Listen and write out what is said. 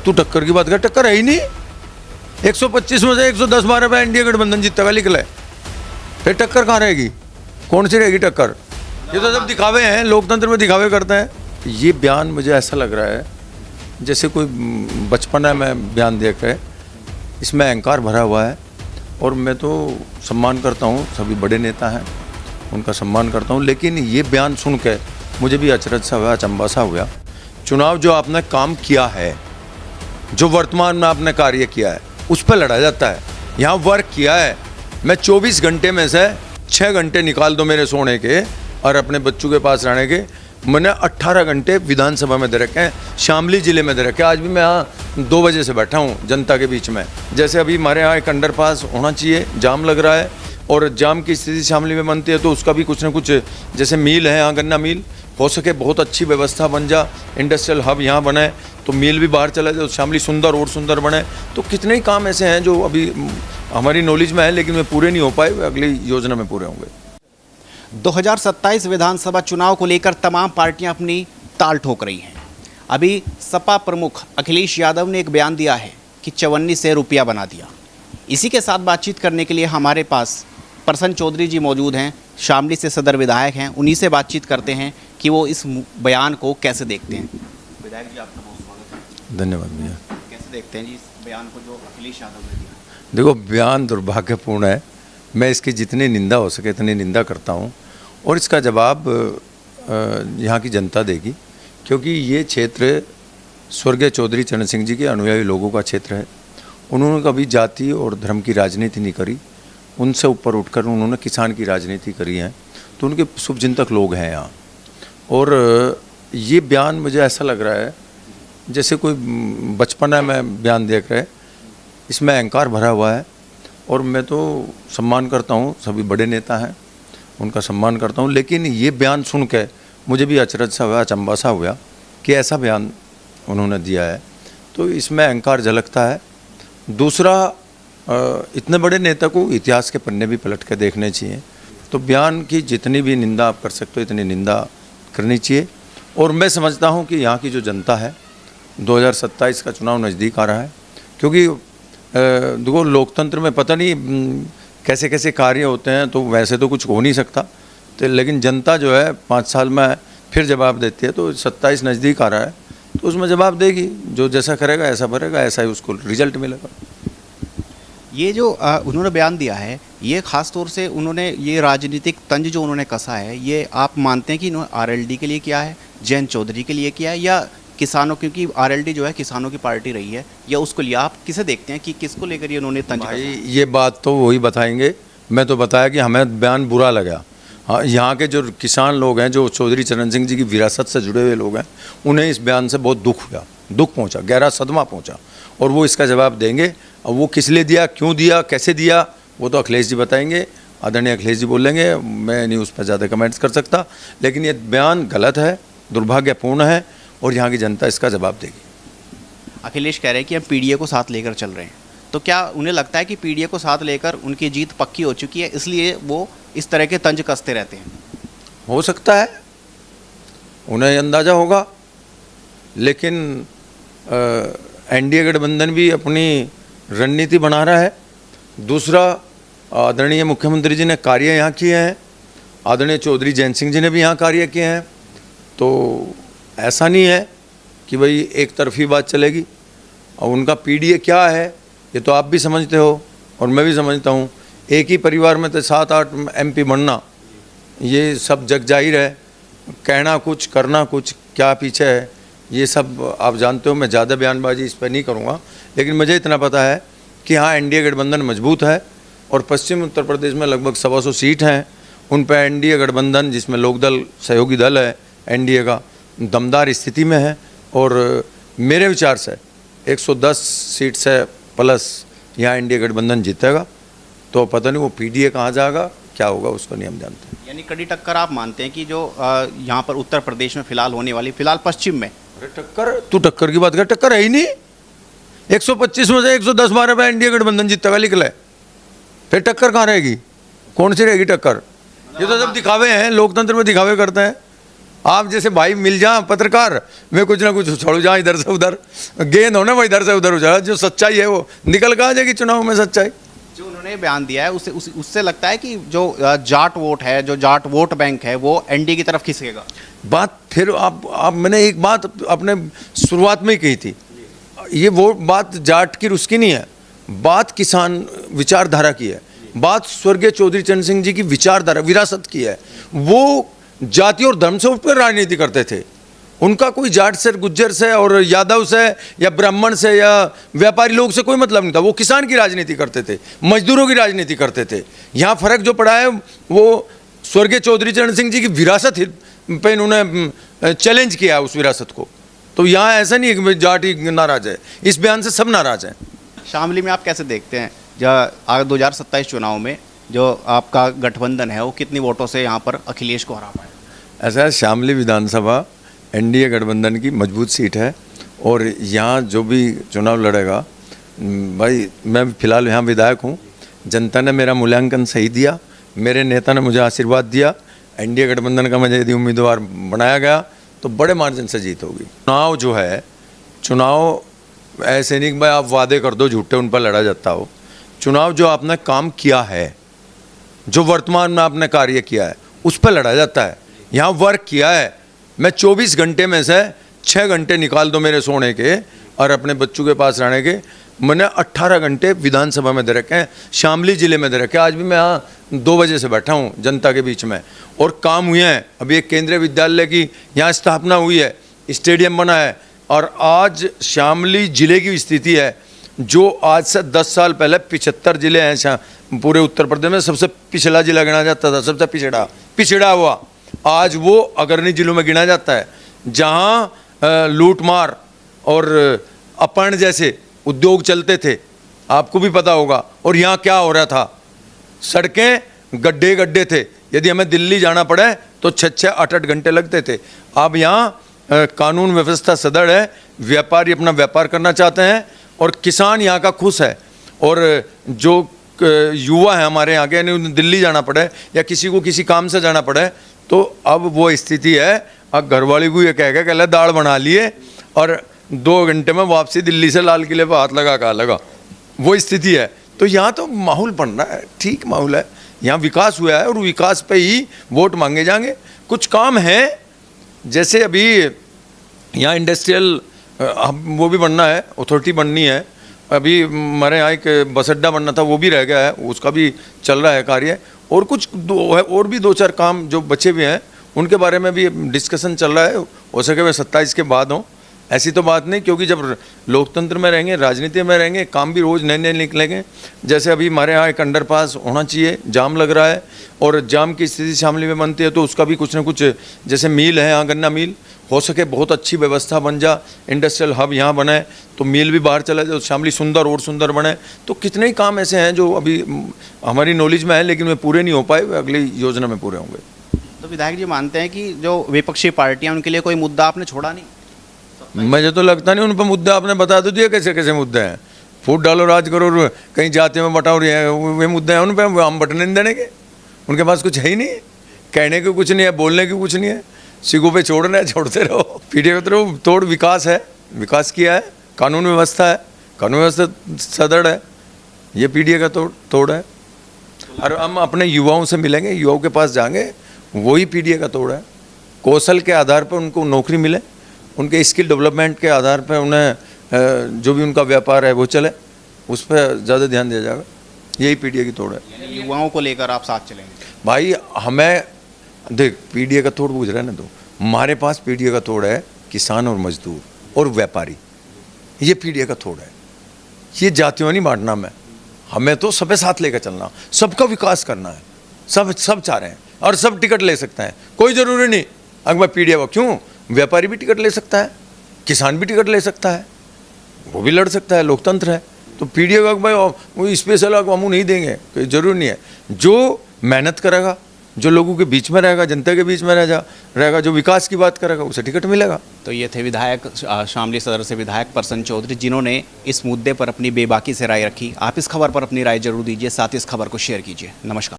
तू टक्कर की बात कर, टक्कर है ही नहीं। 125 में से 110-12 पे एनडीए गठबंधन जीतेगा लिख ले, फिर टक्कर कहाँ रहेगी? कौन सी रहेगी टक्कर? ये तो सब दिखावे हैं, लोकतंत्र में दिखावे करते हैं। ये बयान मुझे ऐसा लग रहा है जैसे कोई बचपना में बयान दे के, इसमें अहंकार भरा हुआ है। और मैं तो सम्मान करता हूँ, सभी बड़े नेता हैं, उनका सम्मान करता हूँ, लेकिन ये बयान सुन के मुझे भी अचरज सा हुआ, अचंभा सा हुआ। चुनाव जो आपने काम किया है, जो वर्तमान में आपने कार्य किया है, उस पर लड़ा जाता है। यहाँ वर्क किया है, मैं 24 घंटे में से 6 घंटे निकाल दो मेरे सोने के और अपने बच्चों के पास रहने के, मैंने 18 घंटे विधानसभा में दे रखे हैं, शामली ज़िले में दे रखे हैं। आज भी मैं यहाँ 2 बजे से बैठा हूँ जनता के बीच में। जैसे अभी हमारे यहाँ एक अंडरपास होना चाहिए, जाम लग रहा है, और जाम की स्थिति शामली में बनती है, तो उसका भी कुछ ना कुछ, जैसे मिल है यहाँ, गन्ना मिल, हो सके बहुत अच्छी व्यवस्था बन जा, इंडस्ट्रियल हब यहाँ बने, तो मिल भी बाहर चला जाए, तो शामली सुंदर और सुंदर बने। तो कितने ही काम ऐसे हैं जो अभी हमारी नॉलेज में है, लेकिन वे पूरे नहीं हो पाए, वे अगली योजना में पूरे होंगे। 2027 विधानसभा चुनाव को लेकर तमाम पार्टियां अपनी ताल ठोक रही हैं। अभी सपा प्रमुख अखिलेश यादव ने एक बयान दिया है कि 54 से रुपया बना दिया। इसी के साथ बातचीत करने के लिए हमारे पास प्रसन्न चौधरी जी मौजूद हैं, शामली से सदर विधायक हैं। उन्हीं से बातचीत करते हैं कि वो इस बयान को कैसे देखते हैं। विधायक जी, आपका बहुत स्वागत है। धन्यवाद भैया। कैसे देखते हैं जी इस बयान को जो अखिलेश यादव ने दिया? देखो, बयान दुर्भाग्यपूर्ण है, मैं इसकी जितनी निंदा हो सके इतनी निंदा करता हूँ, और इसका जवाब यहाँ की जनता देगी, क्योंकि ये क्षेत्र स्वर्गीय चौधरी चरण सिंह जी के अनुयायी लोगों का क्षेत्र है। उन्होंने कभी जाति और धर्म की राजनीति नहीं करी, उनसे ऊपर उठकर उन्होंने किसान की राजनीति करी है, तो उनके शुभचिंतक लोग हैं यहाँ। और ये बयान मुझे ऐसा लग रहा है जैसे कोई बचपना में बयान देख रहे, इसमें अहंकार भरा हुआ है। और मैं तो सम्मान करता हूँ, सभी बड़े नेता हैं, उनका सम्मान करता हूँ, लेकिन ये बयान सुन के मुझे भी अचरज सा हुआ, अचंभा सा हुआ कि ऐसा बयान उन्होंने दिया है, तो इसमें अहंकार झलकता है। दूसरा, इतने बड़े नेता को इतिहास के पन्ने भी पलट के देखने चाहिए, तो बयान की जितनी भी निंदा आप कर सकते हो इतनी निंदा करनी चाहिए। और मैं समझता हूँ कि यहाँ की जो जनता है, 2027 का चुनाव नज़दीक आ रहा है, क्योंकि देखो लोकतंत्र में पता नहीं कैसे कैसे कार्य होते हैं, तो वैसे तो कुछ हो नहीं सकता, तो लेकिन जनता जो है 5 साल में फिर जवाब देती है, तो 27 नज़दीक आ रहा है, तो उसमें जवाब देगी, जो जैसा करेगा ऐसा भरेगा, ऐसा ही उसको रिजल्ट मिलेगा। ये जो उन्होंने बयान दिया है, ये खास तौर से उन्होंने ये राजनीतिक तंज जो उन्होंने कसा है, ये आप मानते हैं कि इन्होंने आरएलडी के लिए किया है, जयंत चौधरी के लिए किया है, या किसानों, क्योंकि आरएलडी जो है किसानों की पार्टी रही है, या उसको लिए आप किसे देखते हैं कि किसको लेकर ये उन्होंने तंज भाई ये बात तो वही बताएंगे। मैं तो बताया कि हमें बयान बुरा लगा। हाँ, यहाँ के जो किसान लोग हैं, जो चौधरी चरण सिंह जी की विरासत से जुड़े हुए लोग हैं, उन्हें इस बयान से बहुत दुख हुआ, दुख पहुँचा, गहरा सदमा पहुँचा, और वो इसका जवाब देंगे। अब वो किस लिए दिया, क्यों दिया, कैसे दिया, वो तो अखिलेश जी बताएंगे, आदरणीय अखिलेश जी बोलेंगे, मैं नहीं उस पर ज़्यादा कमेंट्स कर सकता। लेकिन ये बयान गलत है, दुर्भाग्यपूर्ण है, और यहाँ की जनता इसका जवाब देगी। अखिलेश कह रहे हैं कि हम पीडीए को साथ लेकर चल रहे हैं, तो क्या उन्हें लगता है कि पीडीए को साथ लेकर उनकी जीत पक्की हो चुकी है, इसलिए वो इस तरह के तंज कसते रहते हैं? हो सकता है, उन्हें अंदाज़ा होगा, लेकिन एनडीए गठबंधन भी अपनी रणनीति बना रहा है। दूसरा, आदरणीय मुख्यमंत्री जी ने कार्य यहाँ किए हैं, आदरणीय चौधरी जयंत सिंह जी ने भी यहाँ कार्य किए हैं, तो ऐसा नहीं है कि भाई एक तरफी बात चलेगी। और उनका पीडीए क्या है ये तो आप भी समझते हो और मैं भी समझता हूँ। एक ही परिवार में तो 7-8 एमपी बनना, ये सब जग जाहिर है, कहना कुछ करना कुछ, क्या पीछे है ये सब आप जानते हो। मैं ज़्यादा बयानबाजी इस पर नहीं करूँगा, लेकिन मुझे इतना पता है कि हाँ एनडीए गठबंधन मजबूत है, और पश्चिम उत्तर प्रदेश में लगभग 125 सीट हैं, उन पर एनडीए गठबंधन, जिसमें लोकदल सहयोगी दल है एनडीए का, दमदार स्थिति में है। और मेरे विचार से 110 सीट से प्लस यहाँ एनडीए गठबंधन जीतेगा, तो पता नहीं वो पीडीए कहाँ जाएगा, क्या होगा, उसका नहीं हम जानते हैं। यानी कड़ी टक्कर आप मानते हैं कि जो यहाँ पर उत्तर प्रदेश में फिलहाल होने वाली, फिलहाल पश्चिम में? अरे टक्कर, तू टक्कर की बात कर, टक्कर है ही नहीं। 125 में से 110-12 पे एनडीए गठबंधन जीतेगा लिख ले, फिर टक्कर कहाँ रहेगी? कौन सी रहेगी टक्कर? ये तो सब दिखावे हैं, लोकतंत्र में दिखावे करते हैं। आप जैसे भाई मिल जाए पत्रकार, मैं कुछ ना कुछ उछाड़ू जाए इधर से उधर, गेंद हो ना वो इधर से उधर उछाड़ा, जो सच्चाई है वो निकल के आ जाएगी चुनाव में सच्चाई। जो उन्होंने बयान दिया है उससे लगता है कि जो जाट वोट है, जो जाट वोट बैंक है, वो एनडीए की तरफ खिसकेगा। बात फिर आप मैंने एक बात अपने शुरुआत में ही कही थी, ये वो बात जाट की उसकी नहीं है, बात किसान विचारधारा की है, बात स्वर्गीय चौधरी चरण सिंह जी की विचारधारा विरासत की है। वो जाति और धर्म से उठकर राजनीति करते थे, उनका कोई जाट से, गुज्जर से और यादव से या ब्राह्मण से या व्यापारी लोग से कोई मतलब नहीं था। वो किसान की राजनीति करते थे, मजदूरों की राजनीति करते थे। यहाँ फर्क जो पड़ा है वो स्वर्गीय चौधरी चरण सिंह जी की विरासत पे इन्होंने चैलेंज किया है उस विरासत को। तो यहाँ ऐसा नहीं है कि जाट ही नाराज है, इस बयान से सब नाराज हैं। शामली में आप कैसे देखते हैं आगे 2027 चुनाव में जो आपका गठबंधन है वो कितनी वोटों से यहाँ पर अखिलेश को हरा पाए? ऐसा है, शामली विधानसभा एनडीए गठबंधन की मजबूत सीट है और यहाँ जो भी चुनाव लड़ेगा, भाई मैं फिलहाल यहाँ विधायक हूँ, जनता ने मेरा मूल्यांकन सही दिया, मेरे नेता ने मुझे आशीर्वाद दिया, एनडीए गठबंधन का मुझे यदि उम्मीदवार बनाया गया तो बड़े मार्जिन से जीत होगी। चुनाव जो है, चुनाव ऐसे नहीं कि भाई आप वादे कर दो झूठे उन पर लड़ा जाता हो। चुनाव जो आपने काम किया है, जो वर्तमान में आपने कार्य किया है, उस पर लड़ा जाता है। यहाँ वर्क किया है, मैं 24 घंटे में से 6 घंटे निकाल दो मेरे सोने के और अपने बच्चों के पास रहने के, मैंने 18 घंटे विधानसभा में दे रखे हैं, शामली ज़िले में दे रखे हैं। आज भी मैं यहाँ 2 बजे से बैठा हूँ जनता के बीच में और काम हुए हैं। अभी एक केंद्रीय विद्यालय की यहाँ स्थापना हुई है, स्टेडियम बना है और आज शामली ज़िले की स्थिति है जो आज से 10 साल पहले 75 ज़िले हैं पूरे उत्तर प्रदेश में, सबसे पिछला ज़िला गिना जाता था, सबसे पिछड़ा हुआ आज वो अग्रणी जिलों में गिना जाता है, जहाँ लूट मार और अपहरण जैसे उद्योग चलते थे, आपको भी पता होगा। और यहाँ क्या हो रहा था, सड़कें गड्ढे गड्ढे थे, यदि हमें दिल्ली जाना पड़े तो 6-6 8-8 घंटे लगते थे। अब यहाँ कानून व्यवस्था सदृढ़ है, व्यापारी अपना व्यापार करना चाहते हैं और किसान यहाँ का खुश है। और जो युवा है हमारे यहाँ के, यानी दिल्ली जाना पड़े या किसी को किसी काम से जाना पड़े तो अब वो स्थिति है। अब घरवाली को ये कह ले दाल बना लिए और 2 घंटे में वापसी दिल्ली से लाल किले पर हाथ लगा, वो स्थिति है। तो यहाँ तो माहौल बन रहा है, ठीक माहौल है, यहाँ विकास हुआ है और विकास पे ही वोट मांगे जाएंगे। कुछ काम है, जैसे अभी यहाँ इंडस्ट्रियल वो भी बनना है, अथॉरिटी बननी है। अभी हमारे यहाँ एक बस अड्डा बनना था, वो भी रह गया है, उसका भी चल रहा है कार्य। और कुछ और भी 2-4 काम जो बचे हुए हैं उनके बारे में भी डिस्कशन चल रहा है। हो सके वे 27 के बाद हों, ऐसी तो बात नहीं, क्योंकि जब लोकतंत्र में रहेंगे, राजनीति में रहेंगे, काम भी रोज़ नए नए निकलेंगे। जैसे अभी हमारे यहाँ एक अंडरपास होना चाहिए, जाम लग रहा है और जाम की स्थिति शामली में बनती है, तो उसका भी कुछ ना कुछ, जैसे मिल है यहाँ गन्ना मिल, हो सके बहुत अच्छी व्यवस्था बन जा, इंडस्ट्रियल हब यहाँ बने तो मिल भी बाहर चला जाए, शामली सुंदर और सुंदर बने। तो कितने ही काम ऐसे हैं जो अभी हमारी नॉलेज में है लेकिन वे पूरे नहीं हो पाए, वे अगली योजना में पूरे होंगे। तो विधायक जी मानते हैं कि जो विपक्षी पार्टियां, उनके लिए कोई मुद्दा आपने छोड़ा नहीं? मुझे तो लगता नहीं, उन पर मुद्दे आपने बता दो दिए कैसे कैसे मुद्दे हैं। फूट डालो, राज करो, कहीं जाति में बटाओ, वे मुद्दे हैं, उन पर हम बटने नहीं देने के। उनके पास कुछ है ही नहीं, कहने को कुछ नहीं है, बोलने की कुछ नहीं है, सिगों पे छोड़ना है, छोड़ते रहो। पीढ़ी का तोड़ विकास है, विकास किया है, कानून व्यवस्था है, कानून व्यवस्था सदृढ़ है, ये पीढ़ी का तोड़ है। और हम अपने युवाओं से मिलेंगे, युवाओं के पास जाएंगे, वही पीढ़ी का तोड़ है। कौशल के आधार पर उनको नौकरी मिले, उनके स्किल डेवलपमेंट के आधार पर उन्हें जो भी उनका व्यापार है वो चले, उस पर ज़्यादा ध्यान दिया जाएगा, यही पीढ़ी की तोड़ है। युवाओं को लेकर आप साथ चलेंगे? भाई हमें देख, पीढ़ी का तोड़ बुझ रहा है ना, तो हमारे पास पीढ़ी का तोड़ है किसान और मजदूर और व्यापारी, ये पीढ़ी का तोड़ है। ये जातियों नहीं बांटना, हमें तो सबके साथ लेकर चलना, सबका विकास करना है। सब चाह रहे हैं और सब टिकट ले सकते हैं, कोई ज़रूरी नहीं अगर पीढ़ी वो, क्यों व्यापारी भी टिकट ले सकता है, किसान भी टिकट ले सकता है, वो भी लड़ सकता है, लोकतंत्र है। तो पीढ़ी का भाई वो स्पेशल हम नहीं देंगे, कोई ज़रूरी नहीं है। जो मेहनत करेगा, जो लोगों के बीच में रहेगा, जनता के बीच में रहेगा, जो विकास की बात करेगा, उसे टिकट मिलेगा। तो ये थे विधायक शामली सदर से विधायक प्रसन्न चौधरी, जिन्होंने इस मुद्दे पर अपनी बेबाकी से राय रखी। आप इस खबर पर अपनी राय जरूर दीजिए, साथ ही इस खबर को शेयर कीजिए। नमस्कार।